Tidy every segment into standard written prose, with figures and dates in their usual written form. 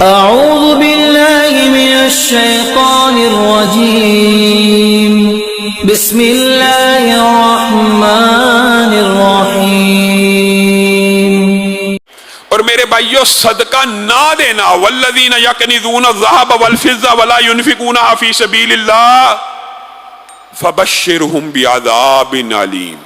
اعوذ باللہ من الشیطان الرجیم بسم اللہ الرحمن الرحیم۔ اور میرے بھائیو صدقہ نہ دینا، والذین یکنزون الذھب والفضہ ولا ينفقونها فی سبیل اللہ فبشرہم بعذاب علیم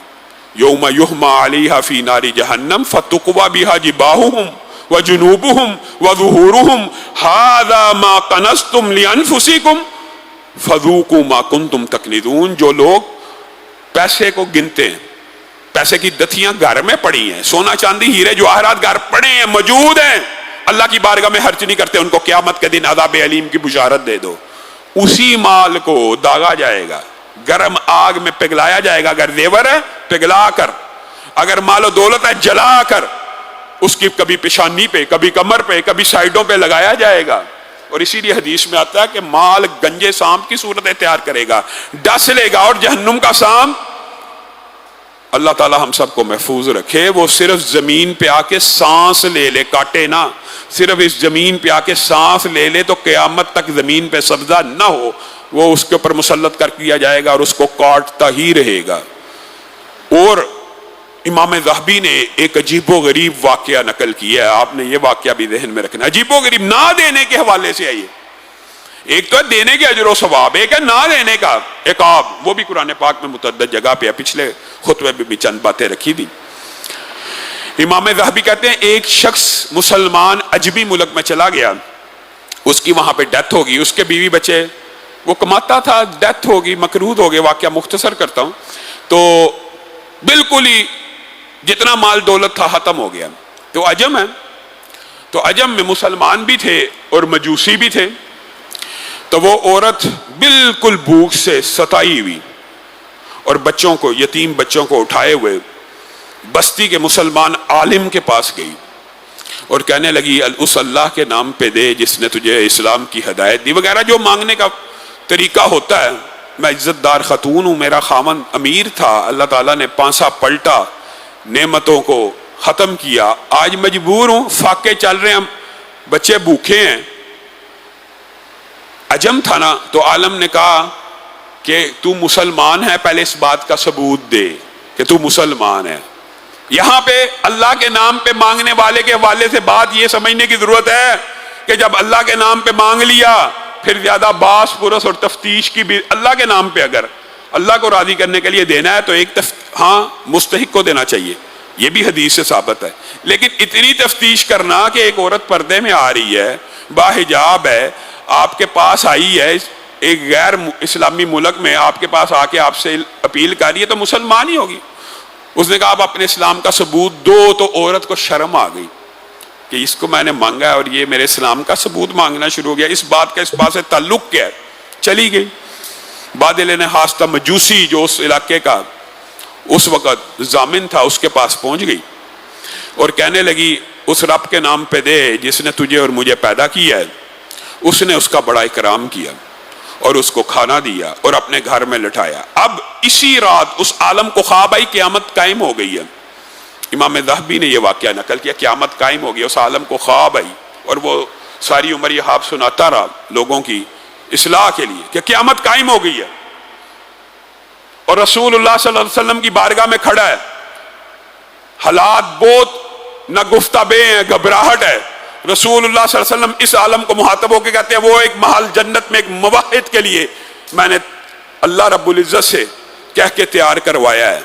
یوم یحمى علیہا فی نار جہنم فتقوی بہا جباہہم وجنوبہم وظہورہم ھذا ما کنزتم لانفسکم فذوقوا ما کنتم تکنزون۔ جو لوگ پیسے کو گنتے ہیں، پیسے کی دتیاں گھر میں پڑی ہیں، سونا چاندی ہیرے جواہرات گھر پڑے ہیں، موجود ہیں، اللہ کی بارگاہ میں خرچ نہیں کرتے، ان کو قیامت کے دن عذاب علیم کی بشارت دے دو۔ اسی مال کو داغا جائے گا، گرم آگ میں پگھلایا جائے گا، اگر زیور ہے پگھلا کر، اگر مال و دولت ہے جلا کر، اس کی کبھی پیشانی پہ، کبھی کمر پہ، کبھی سائیڈوں پہ لگایا جائے گا۔ اور اسی لیے حدیث میں آتا ہے کہ مال گنجے سانپ کی صورت اختیار کرے گا، ڈس لے گا، اور جہنم کا سانپ، اللہ تعالی ہم سب کو محفوظ رکھے، وہ صرف زمین پہ آ کے سانس لے لے، کاٹے نہ، صرف اس زمین پہ آ کے سانس لے لے تو قیامت تک زمین پہ سبزہ نہ ہو، وہ اس کے اوپر مسلط کر دیا جائے گا اور اس کو کاٹتا ہی رہے گا۔ اور امام ذہبی نے ایک عجیب و غریب واقعہ نقل کیا ہے، آپ نے یہ واقعہ بھی ذہن میں رکھنا۔ عجیب و غریب نہ دینے کے حوالے سے آئیے، ایک تو ہے دینے کے اجر و ثواب، ایک ہے نہ دینے کا عقاب، وہ بھی قرآن پاک میں متعدد جگہ پہ ہے، پچھلے خطبے میں بھی چند باتیں رکھی تھی۔ امام ذہبی کہتے ہیں ایک شخص مسلمان عجمی ملک میں چلا گیا، اس کی وہاں پہ ڈیتھ ہوگی، اس کے بیوی بچے، وہ کماتا تھا، ڈیتھ ہوگی، مقروض ہو گئے، واقعہ مختصر کرتا ہوں، تو بالکل ہی جتنا مال دولت تھا ختم ہو گیا۔ تو عجم ہے، تو عجم میں مسلمان بھی تھے اور مجوسی بھی تھے، تو وہ عورت بالکل بھوک سے ستائی ہوئی اور بچوں کو، یتیم بچوں کو اٹھائے ہوئے بستی کے مسلمان عالم کے پاس گئی اور کہنے لگی اس اللہ کے نام پہ دے جس نے تجھے اسلام کی ہدایت دی، وغیرہ جو مانگنے کا طریقہ ہوتا ہے۔ میں عزت دار خاتون ہوں، میرا خاوند امیر تھا، اللہ تعالیٰ نے پانسا پلٹا، نعمتوں کو ختم کیا، آج مجبور ہوں، فاقے چل رہے ہیں، بچے بھوکے ہیں۔ عجم تھا نا، تو عالم نے کہا کہ تو مسلمان ہے، پہلے اس بات کا ثبوت دے کہ تو مسلمان ہے۔ یہاں پہ اللہ کے نام پہ مانگنے والے کے حوالے سے بات یہ سمجھنے کی ضرورت ہے کہ جب اللہ کے نام پہ مانگ لیا پھر زیادہ باس پرس اور تفتیش کی بھی، اللہ کے نام پہ اگر اللہ کو راضی کرنے کے لیے دینا ہے تو ایک ہاں مستحق کو دینا چاہیے، یہ بھی حدیث سے ثابت ہے، لیکن اتنی تفتیش کرنا کہ ایک عورت پردے میں آ رہی ہے، باحجاب ہے، آپ کے پاس آئی ہے، ایک غیر اسلامی ملک میں آپ کے پاس آ کے آپ سے اپیل کر رہی ہے، تو مسلمان ہی ہوگی۔ اس نے کہا آپ اپنے اسلام کا ثبوت دو، تو عورت کو شرم آ گئی کہ اس کو میں نے مانگا ہے اور یہ میرے اسلام کا ثبوت مانگنا شروع ہو گیا، اس بات سے تعلق کیا ہے، چلی گئی۔ بادل نے ہاستہ مجوسی جو اس علاقے کا اس وقت ضامن تھا اس کے پاس پہنچ گئی اور کہنے لگی اس رب کے نام پہ دے جس نے تجھے اور مجھے پیدا کیا ہے۔ اس نے اس کا بڑا اکرام کیا اور اس کو کھانا دیا اور اپنے گھر میں لٹایا۔ اب اسی رات اس عالم کو خواب آئی قیامت قائم ہو گئی ہے۔ امام ذہبی نے یہ واقعہ نقل کیا، قیامت قائم ہو گئی، اس عالم کو خواب آئی اور وہ ساری عمر یہ خواب سناتا رہا لوگوں کی اصلاح کے لیے کہ قیامت قائم ہو گئی ہے، اور رسول اللہ صلی اللہ علیہ وسلم کی بارگاہ میں کھڑا ہے، حالات بہت نہ گفتہ بے ہیں، گھبراہٹ ہے۔ رسول اللہ صلی اللہ علیہ وسلم اس عالم کو مخاطب ہو کے کہتے ہیں وہ ایک محل جنت میں ایک موحد کے لیے میں نے اللہ رب العزت سے کہہ کے تیار کروایا ہے۔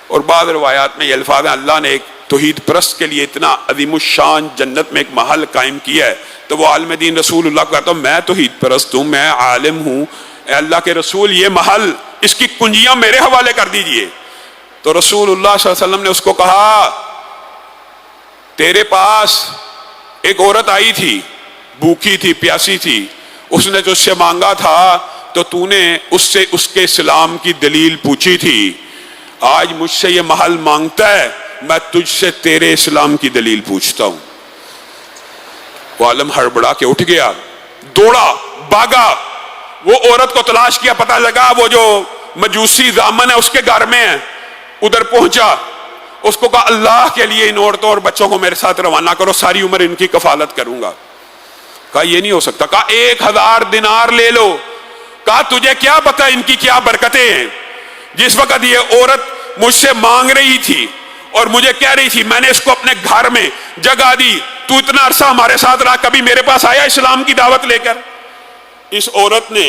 اور بعض روایات میں یہ الفاظ ہیں اللہ نے ایک توحید پرست کے لیے اتنا عظیم الشان جنت میں ایک محل قائم کیا ہے، تو وہ عالم دین رسول اللہ کو کہتا ہوں میں توحید پرست ہوں، میں عالم ہوں، اے اللہ کے رسول یہ محل اس کی کنجیاں میرے حوالے کر دیجئے۔ تو رسول اللہ صلی اللہ علیہ وسلم نے اس کو کہا تیرے پاس ایک عورت آئی تھی، بھوکی تھی، پیاسی تھی، اس نے جو اس سے مانگا تھا تو تو نے اس سے اس کے اسلام کی دلیل پوچھی تھی، آج مجھ سے یہ محل مانگتا ہے، میں تجھ سے تیرے اسلام کی دلیل پوچھتا ہوں۔ وہ عالم ہڑبڑا کے اٹھ گیا، دوڑا، بھاگا، وہ عورت کو تلاش کیا، پتہ لگا وہ جو مجوسی ضامن ہے اس کے گھر میں ہے، ادھر پہنچا، اس کو کہا اللہ کے لیے ان عورتوں اور بچوں کو میرے ساتھ روانہ کرو، ساری عمر ان کی کفالت کروں گا۔ کہا یہ نہیں ہو سکتا. کہا 1000 دینار لے لو. کہا تجھے کیا پتا ان کی کیا برکتیں ہیں. جس وقت یہ عورت مجھ سے مانگ رہی تھی اور مجھے کہہ رہی تھی، میں نے اس کو اپنے گھر میں جگہ دی، تو اتنا عرصہ ہمارے ساتھ رہا، کبھی میرے پاس آیا اسلام کی دعوت لے کر؟ اس عورت نے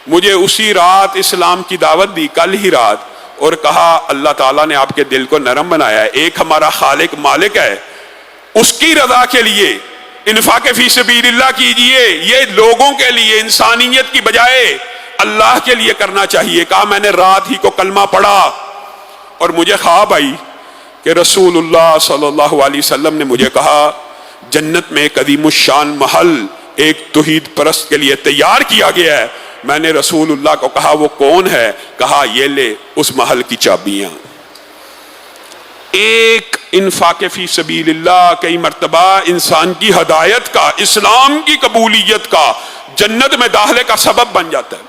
مجھے اسی رات اسلام کی دعوت دی، کل ہی رات، اور کہا اللہ تعالیٰ نے آپ کے دل کو نرم بنایا ہے، ایک ہمارا خالق مالک ہے، اس کی رضا کے لیے انفاق فی سبیل اللہ کیجئے. یہ لوگوں کے لیے، انسانیت کی بجائے اللہ کے لیے کرنا چاہیے. کہا میں نے رات ہی کو کلمہ پڑھا اور مجھے خواب آئی کہ رسول اللہ صلی اللہ علیہ وسلم نے مجھے کہا جنت میں ایک عظیم الشان محل ایک توحید پرست کے لیے تیار کیا گیا ہے. میں نے رسول اللہ کو کہا وہ کون ہے؟ کہا یہ لے اس محل کی چابیاں. ایک انفاق فی سبیل اللہ کئی مرتبہ انسان کی ہدایت کا، اسلام کی قبولیت کا، جنت میں داخلے کا سبب بن جاتا ہے.